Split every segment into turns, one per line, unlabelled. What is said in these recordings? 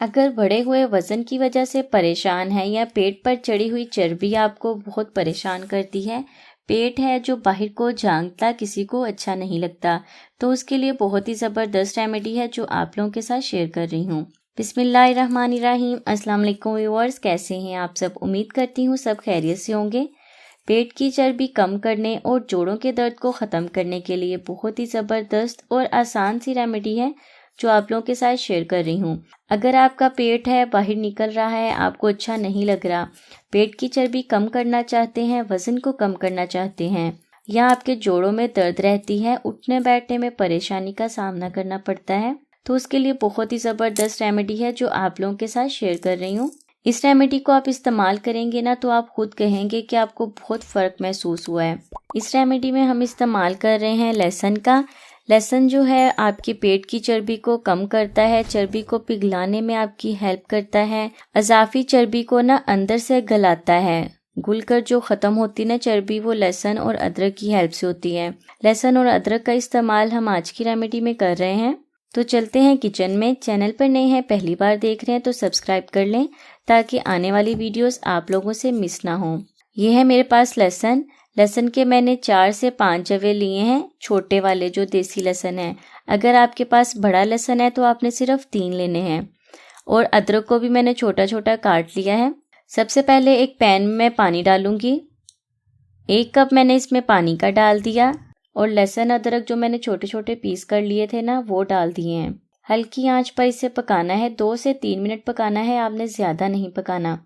अगर बढ़े हुए वज़न की वजह से परेशान हैं या पेट पर चढ़ी हुई चर्बी आपको बहुत परेशान करती है, पेट है जो बाहर को झांकता किसी को अच्छा नहीं लगता, तो उसके लिए बहुत ही ज़बरदस्त रेमेडी है जो आप लोगों के साथ शेयर कर रही हूँ। बिस्मिल्लाहिर्रहमानिर्रहीम। अस्सलाम वालेकुम व्यूअर्स, कैसे हैं आप सब? उम्मीद करती हूँ सब खैरियत से होंगे। पेट की चर्बी कम करने और जोड़ों के दर्द को ख़त्म करने के लिए बहुत ही ज़बरदस्त और आसान सी रेमेडी है जो आप लोगों के साथ शेयर कर रही हूँ। अगर आपका पेट है बाहर निकल रहा है, आपको अच्छा नहीं लग रहा, पेट की चर्बी कम करना चाहते हैं, वज़न को कम करना चाहते हैं, या आपके जोड़ों में दर्द रहती है, उठने बैठने में परेशानी का सामना करना पड़ता है, तो उसके लिए बहुत ही ज़बरदस्त रेमेडी है जो आप लोगों के साथ शेयर कर रही हूँ। इस रेमेडी को आप इस्तेमाल करेंगे ना तो आप खुद कहेंगे कि आपको बहुत फ़र्क महसूस हुआ है। इस रेमेडी में हम इस्तेमाल कर रहे हैं लहसुन का। लहसुन जो है आपके पेट की चर्बी को कम करता है, चर्बी को पिघलाने में आपकी हेल्प करता है, अज़ाफ़ी चर्बी को ना अंदर से गलाता है। घुलकर जो ख़त्म होती ना चर्बी, वो लहसुन और अदरक की हेल्प से होती है। लहसुन और अदरक का इस्तेमाल हम आज की रेमेडी में कर रहे हैं। तो चलते हैं किचन में। चैनल पर नए हैं, पहली बार देख रहे हैं तो सब्सक्राइब कर लें ताकि आने वाली वीडियोस आप लोगों से मिस ना हो। ये है मेरे पास लहसुन। लहसुन के मैंने 4 से 5 जवे लिए हैं, छोटे वाले जो देसी लहसुन है। अगर आपके पास बड़ा लहसुन है तो आपने सिर्फ 3 लेने हैं। और अदरक को भी मैंने छोटा छोटा काट लिया है। सबसे पहले एक पैन में पानी डालूंगी। 1 कप मैंने इसमें पानी का डाल दिया और लहसुन अदरक जो मैंने छोटे छोटे पीस कर लिए थे ना, वो डाल दिए हैं। हल्की आंच पर इसे पकाना है, 2 से 3 मिनट पकाना है, आपने ज़्यादा नहीं पकाना।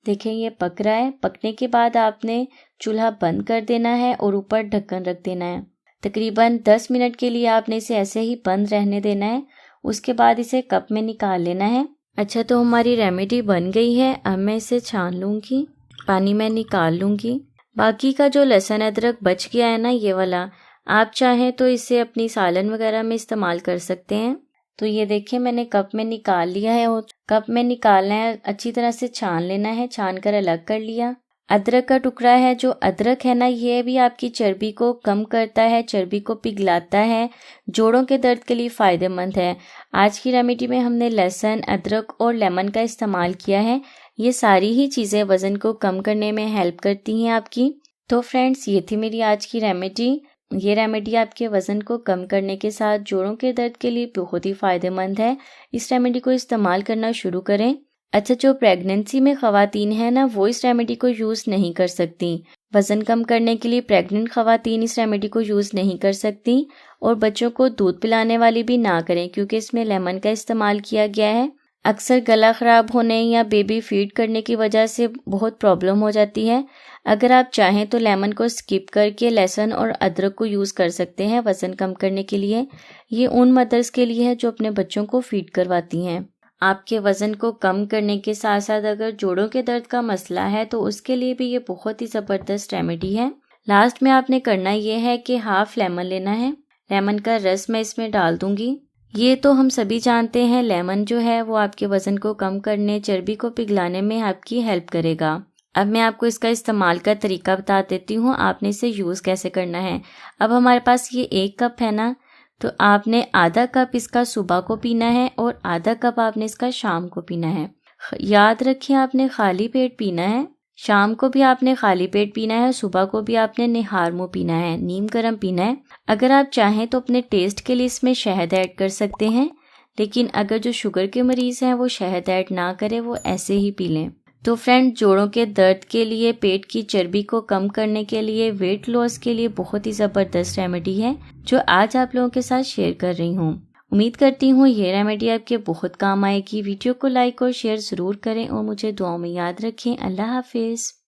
देखें ये पक रहा है। पकने के बाद आपने चूल्हा बंद कर देना है और ऊपर ढक्कन रख देना है। तकरीबन 10 मिनट के लिए आपने इसे ऐसे ही बंद रहने देना है। उसके बाद इसे कप में निकाल लेना है। अच्छा, तो हमारी रेमेडी बन गई है। अब मैं इसे छान लूँगी, पानी में निकाल लूँगी। बाकी का जो लहसुन अदरक बच गया है ना, ये वाला, आप चाहें तो इसे अपनी सालन वगैरह में इस्तेमाल कर सकते हैं। तो ये देखिए मैंने कप में निकाल लिया है और कप में निकालना है, अच्छी तरह से छान लेना है। छान कर अलग कर लिया। अदरक का टुकड़ा है, जो अदरक है ना, ये भी आपकी चर्बी को कम करता है, चर्बी को पिघलाता है, जोड़ों के दर्द के लिए फ़ायदेमंद है। आज की रेमेडी में हमने लहसुन, अदरक और लेमन का इस्तेमाल किया है। ये सारी ही चीज़ें वज़न को कम करने में हेल्प करती हैं आपकी। तो फ्रेंड्स, ये थी मेरी आज की रेमेडी। ये रेमेडी आपके वज़न को कम करने के साथ जोड़ों के दर्द के लिए बहुत ही फ़ायदेमंद है। इस रेमेडी को इस्तेमाल करना शुरू करें। अच्छा, जो प्रेगनेंसी में ख़वातीन है ना, वो इस रेमेडी को यूज़ नहीं कर सकती। वज़न कम करने के लिए प्रेग्नेंट ख़वातीन इस रेमेडी को यूज़ नहीं कर सकती। और बच्चों को दूध पिलाने वाली भी ना करें, क्योंकि इसमें लेमन का इस्तेमाल किया गया है। अक्सर गला ख़राब होने या बेबी फीड करने की वजह से बहुत प्रॉब्लम हो जाती है। अगर आप चाहें तो लेमन को स्किप करके लहसुन और अदरक को यूज़ कर सकते हैं वज़न कम करने के लिए। ये उन मदर्स के लिए है जो अपने बच्चों को फीड करवाती हैं। आपके वज़न को कम करने के साथ साथ अगर जोड़ों के दर्द का मसला है तो उसके लिए भी ये बहुत ही ज़बरदस्त रेमेडी है। लास्ट में आपने करना ये है कि हाफ लेमन लेना है। लेमन का रस मैं इसमें डाल दूंगी। ये तो हम सभी जानते हैं, लेमन जो है वो आपके वज़न को कम करने, चर्बी को पिघलाने में आपकी हेल्प करेगा। अब मैं आपको इसका इस्तेमाल का तरीका बता देती हूँ, आपने इसे यूज़ कैसे करना है। अब हमारे पास ये 1 कप है ना, तो आपने आधा कप इसका सुबह को पीना है और आधा कप आपने इसका शाम को पीना है। याद रखिए, आपने खाली पेट पीना है। शाम को भी आपने खाली पेट पीना है, सुबह को भी आपने निहार मुँह पीना है, नीम गर्म पीना है। अगर आप चाहें तो अपने टेस्ट के लिए इसमें शहद ऐड कर सकते हैं, लेकिन अगर जो शुगर के मरीज़ हैं वो शहद ऐड ना करें, वो ऐसे ही पी लें। तो फ्रेंड, जोड़ों के दर्द के लिए, पेट की चर्बी को कम करने के लिए, वेट लॉस के लिए बहुत ही ज़बरदस्त रेमेडी है जो आज आप लोगों के साथ शेयर कर रही हूँ। उम्मीद करती हूँ ये रेमेडी आपके बहुत काम आएगी। वीडियो को लाइक और शेयर ज़रूर करें और मुझे दुआओं में याद रखें। अल्लाह हाफिज़।